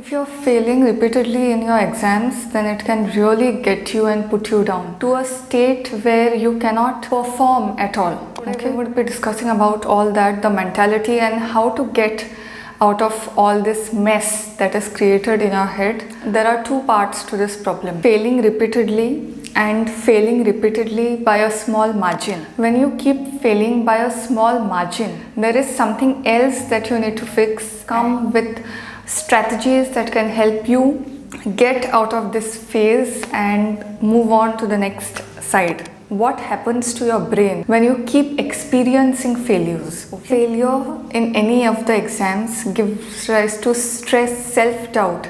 If you're failing repeatedly in your exams, then it can really get you and put you down to a state where you cannot perform at all. Okay, we would be discussing about all that, the mentality and how to get out of all this mess that is created in our head. There are two parts to this problem: failing repeatedly and failing repeatedly by a small margin. When you keep failing by a small margin, there is something else that you need to fix. Come with strategies that can help you get out of this phase and move on to the next side. What happens to your brain when you keep experiencing failures? Failure in any of the exams gives rise to stress, self-doubt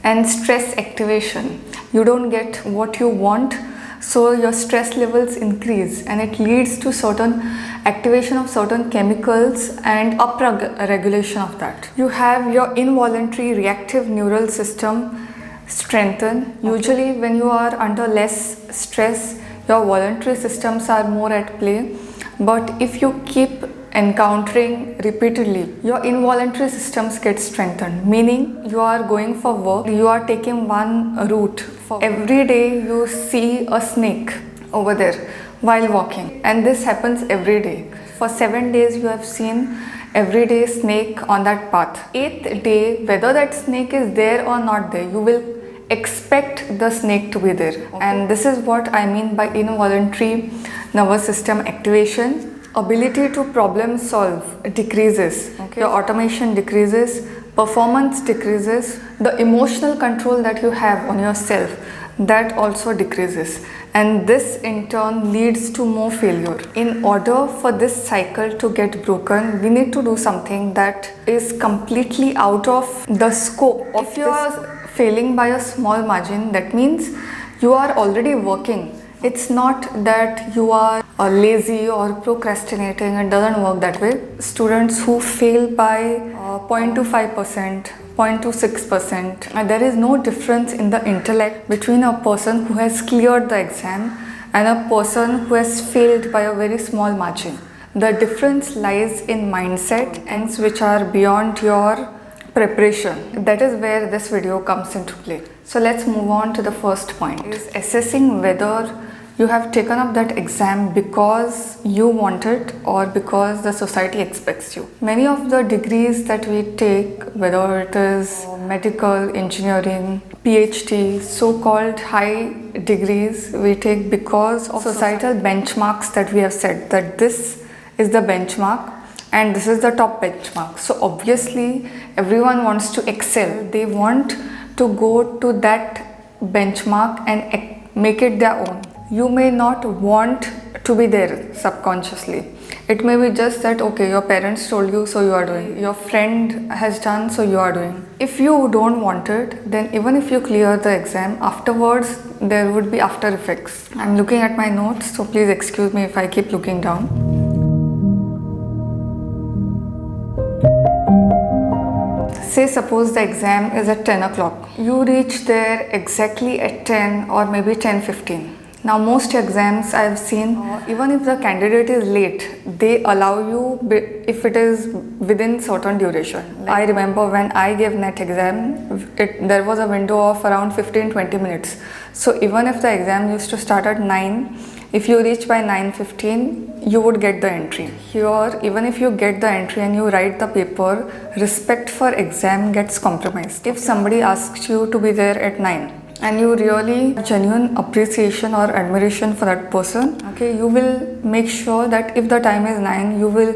and stress activation. You don't get what you want, so your stress levels increase and it leads to certain activation of certain chemicals and upregulation of that. You have your involuntary reactive neural system strengthen. Usually when you are under less stress, your voluntary systems are more at play, but if you keep encountering repeatedly, your involuntary systems get strengthened, meaning you are going for work, you are taking one route. Every day you see a snake over there while walking, and this happens every day. For 7 days you have seen everyday snake on that path. 8th day, whether that snake is there or not there, you will expect the snake to be there. And this is what I mean by involuntary nervous system activation. Ability to problem solve decreases. Your automation decreases, performance decreases, the emotional control that you have on yourself, that also decreases, and this in turn leads to more failure. In order for this cycle to get broken, we need to do something that is completely out of the scope. If you are failing by a small margin, that means you are already working. It's not that you are lazy or procrastinating. It doesn't work that way. Students who fail by 0.25%, 0.26%, there is no difference in the intellect between a person who has cleared the exam and a person who has failed by a very small margin. The difference lies in mindset and which are beyond your preparation. That is where this video comes into play. So let's move on to the first point, is assessing whether you have taken up that exam because you want it or because the society expects you. Many of the degrees that we take, whether it is medical, engineering, PhD, so-called high degrees, we take because of societal benchmarks that we have set, that this is the benchmark and this is the top benchmark. So obviously everyone wants to excel. They want to go to that benchmark and make it their own. You may not want to be there subconsciously. It may be just that, okay, your parents told you, so you are doing. Your friend has done, so you are doing. If you don't want it, then even if you clear the exam, afterwards there would be after effects. I'm looking at my notes, so please excuse me if I keep looking down. Say suppose the exam is at 10 o'clock. You reach there exactly at 10 or maybe 10:15. Now most exams I have seen, even if the candidate is late, they allow you if it is within certain duration. I remember when I gave NET exam, there was a window of around 15-20 minutes. So even if the exam used to start at 9, if you reach by 9:15, you would get the entry. Here, even if you get the entry and you write the paper, respect for exam gets compromised. If somebody asks you to be there at 9, and you really genuine appreciation or admiration for that person, okay, you will make sure that if the time is 9, you will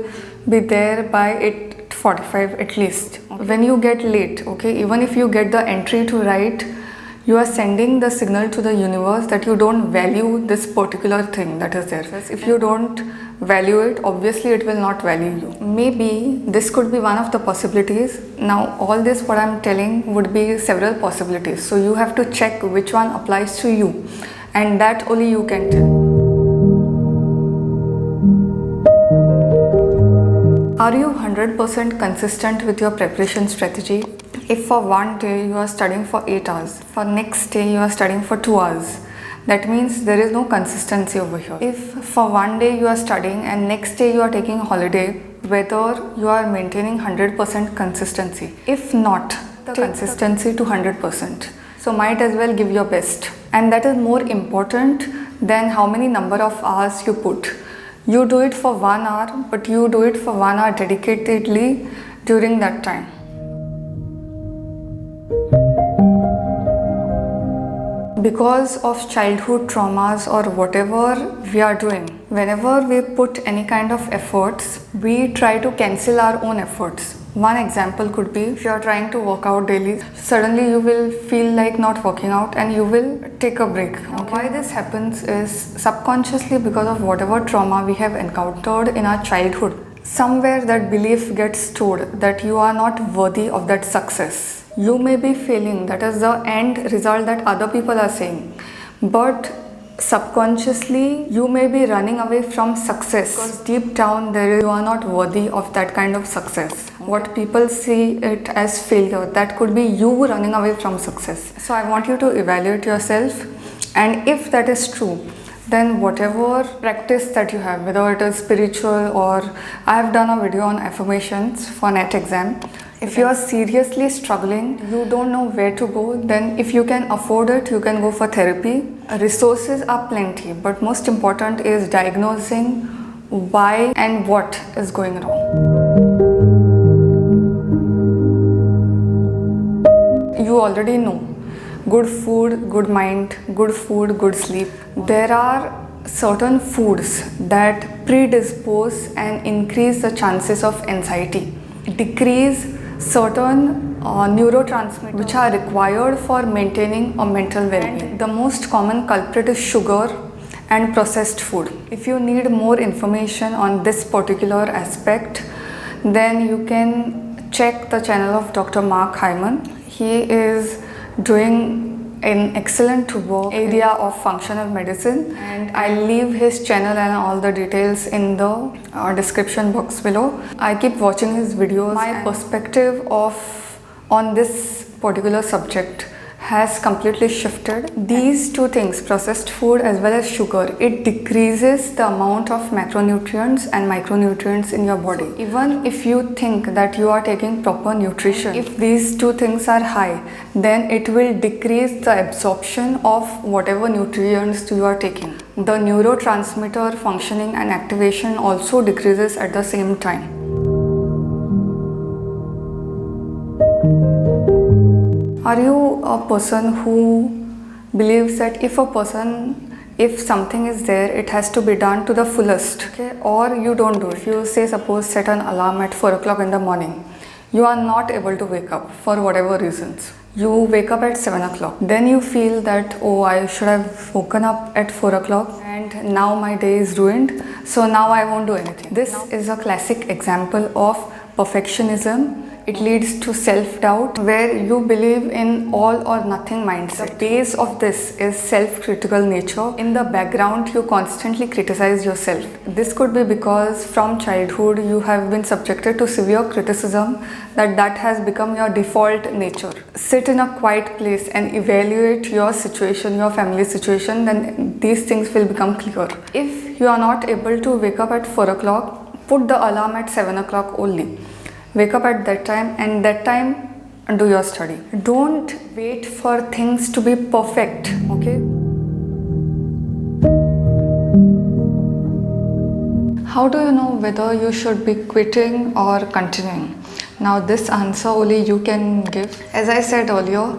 be there by 8:45 at least. When you get late, okay, even if you get the entry to write, you are sending the signal to the universe that you don't value this particular thing that is there. If you don't value it, obviously it will not value you. Maybe this could be one of the possibilities. Now all this what I'm telling would be several possibilities. So you have to check which one applies to you, and that only you can tell. Are you 100% consistent with your preparation strategy? If for one day you are studying for 8 hours, for next day you are studying for 2 hours, that means there is no consistency over here. If for one day you are studying and next day you are taking a holiday, whether you are maintaining 100% consistency. If not, the consistency to 100%. So might as well give your best. And that is more important than how many number of hours you put. You do it for 1 hour, but you do it for 1 hour dedicatedly during that time. Because of childhood traumas or whatever we are doing, whenever we put any kind of efforts, we try to cancel our own efforts. One example could be, if you are trying to work out daily, suddenly you will feel like not working out and you will take a break. Okay? Why this happens is subconsciously because of whatever trauma we have encountered in our childhood. Somewhere that belief gets stored that you are not worthy of that success. You may be failing, that is the end result that other people are saying, but subconsciously you may be running away from success because deep down you are not worthy of that kind of success. What people see it as failure, that could be you running away from success. So I want you to evaluate yourself, and if that is true, then whatever practice that you have, whether it is spiritual or I have done a video on affirmations for NET exam. If you are seriously struggling, you don't know where to go, then if you can afford it, you can go for therapy. Resources are plenty, but most important is diagnosing why and what is going wrong. You already know. Good food, good mind, good food, good sleep. There are certain foods that predispose and increase the chances of anxiety, decrease certain neurotransmitters which are required for maintaining a mental well-being. The most common culprit is sugar and processed food. If you need more information on this particular aspect, then you can check the channel of Dr. Mark Hyman. He is doing an excellent work in the area of functional medicine, and I'll leave his channel and all the details in the description box below. I keep watching his videos. My perspective on this particular subject has completely shifted. These two things, processed food as well as sugar, it decreases the amount of macronutrients and micronutrients in your body. Even if you think that you are taking proper nutrition, if these two things are high, then it will decrease the absorption of whatever nutrients you are taking. The neurotransmitter functioning and activation also decreases at the same time. Are you a person who believes that if something is there, it has to be done to the fullest, okay? Or you don't do it? If you say, suppose set an alarm at 4 o'clock in the morning, you are not able to wake up for whatever reasons. You wake up at 7 o'clock. Then you feel that, oh, I should have woken up at 4 o'clock and now my day is ruined, so now I won't do anything. This is a classic example of perfectionism. It leads to self-doubt, where you believe in all or nothing mindset. The base of this is self-critical nature. In the background, you constantly criticize yourself. This could be because from childhood you have been subjected to severe criticism that has become your default nature. Sit in a quiet place and evaluate your situation, your family situation, then these things will become clear. If you are not able to wake up at 4 o'clock, put the alarm at 7 o'clock only. Wake up at that time, and that time do your study. Don't wait for things to be perfect, okay? How do you know whether you should be quitting or continuing? Now this answer only you can give. As I said earlier,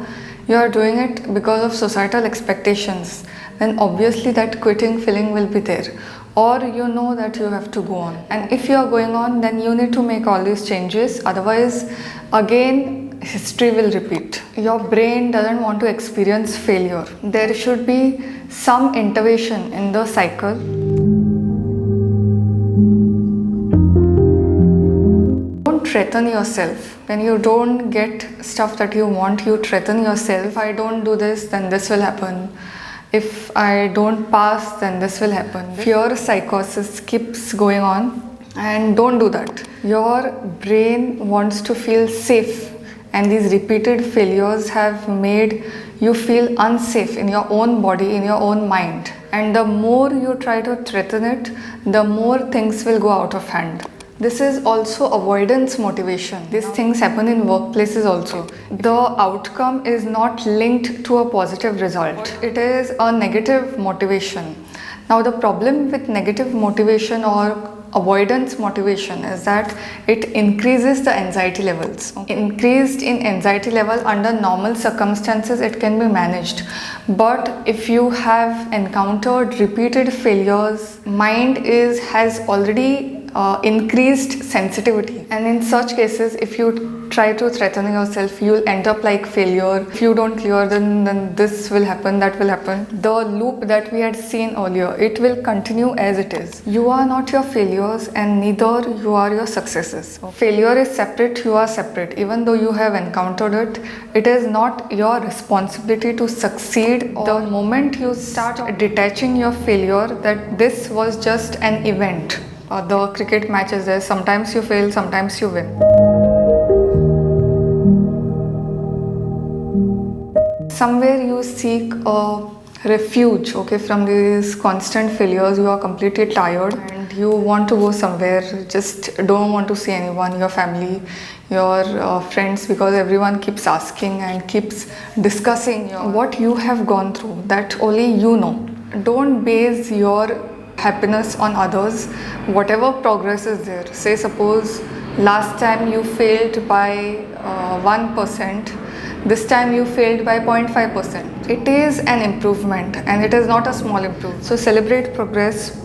you are doing it because of societal expectations. Then obviously that quitting feeling will be there. Or you know that you have to go on, and if you are going on, then you need to make all these changes, otherwise again history will repeat. Your brain doesn't want to experience failure. There should be some intervention in the cycle. Don't threaten yourself. When you don't get stuff that you want, you threaten yourself. If I don't do this, then this will happen. If I don't pass, then this will happen. Fear psychosis keeps going on, and don't do that. Your brain wants to feel safe, and these repeated failures have made you feel unsafe in your own body, in your own mind. And the more you try to threaten it, the more things will go out of hand. This is also avoidance motivation. These things happen in workplaces also. The outcome is not linked to a positive result. It is a negative motivation. Now the problem with negative motivation or avoidance motivation is that it increases the anxiety levels. Increased in anxiety level under normal circumstances, it can be managed. But if you have encountered repeated failures, mind has already increased sensitivity, and in such cases if you try to threaten yourself, you'll end up like failure. If you don't clear, then this will happen, that will happen. The loop that we had seen earlier, it will continue as it is. You are not your failures and neither you are your successes. Failure is separate, you are separate. Even though you have encountered it, it is not your responsibility to succeed. The moment you start detaching your failure, that this was just an event. The cricket match is there, sometimes you fail, sometimes you win. Somewhere you seek a refuge, from these constant failures. You are completely tired and you want to go somewhere, just don't want to see anyone, your family, your friends, because everyone keeps asking and keeps discussing what you have gone through, that only you know. Don't base your happiness on others. Whatever progress is there, say suppose last time you failed by 1%, this time you failed by 0.5%. It is an improvement and it is not a small improvement. So celebrate progress.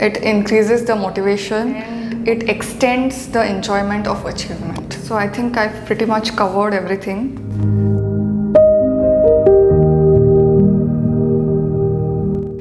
It increases the motivation and it extends the enjoyment of achievement. So I think I've pretty much covered everything.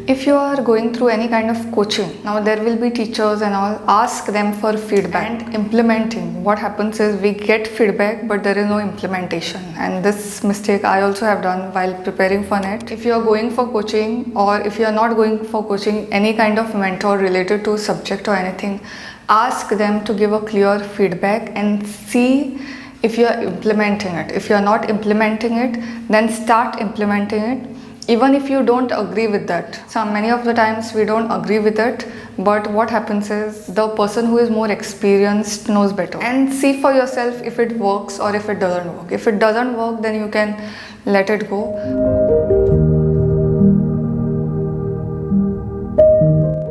If you are going through any kind of coaching, now there will be teachers and all, ask them for feedback and implementing. What happens is we get feedback but there is no implementation, and this mistake I also have done while preparing for NET. If you are going for coaching, or if you are not going for coaching, any kind of mentor related to subject or anything, ask them to give a clear feedback and see if you are implementing it. If you are not implementing it, then start implementing it. Even if you don't agree with that. So many of the times we don't agree with it, but what happens is the person who is more experienced knows better. And see for yourself if it works or if it doesn't work. If it doesn't work, then you can let it go.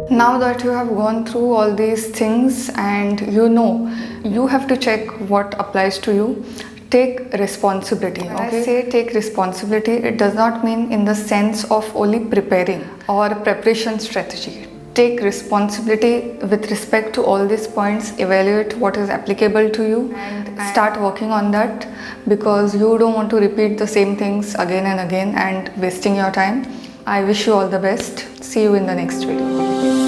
Now that you have gone through all these things and you have to check what applies to you. Take responsibility. When I say take responsibility, it does not mean in the sense of only preparing or preparation strategy. Take responsibility with respect to all these points, evaluate what is applicable to you and start working on that, because you don't want to repeat the same things again and again and wasting your time. I wish you all the best. See you in the next video.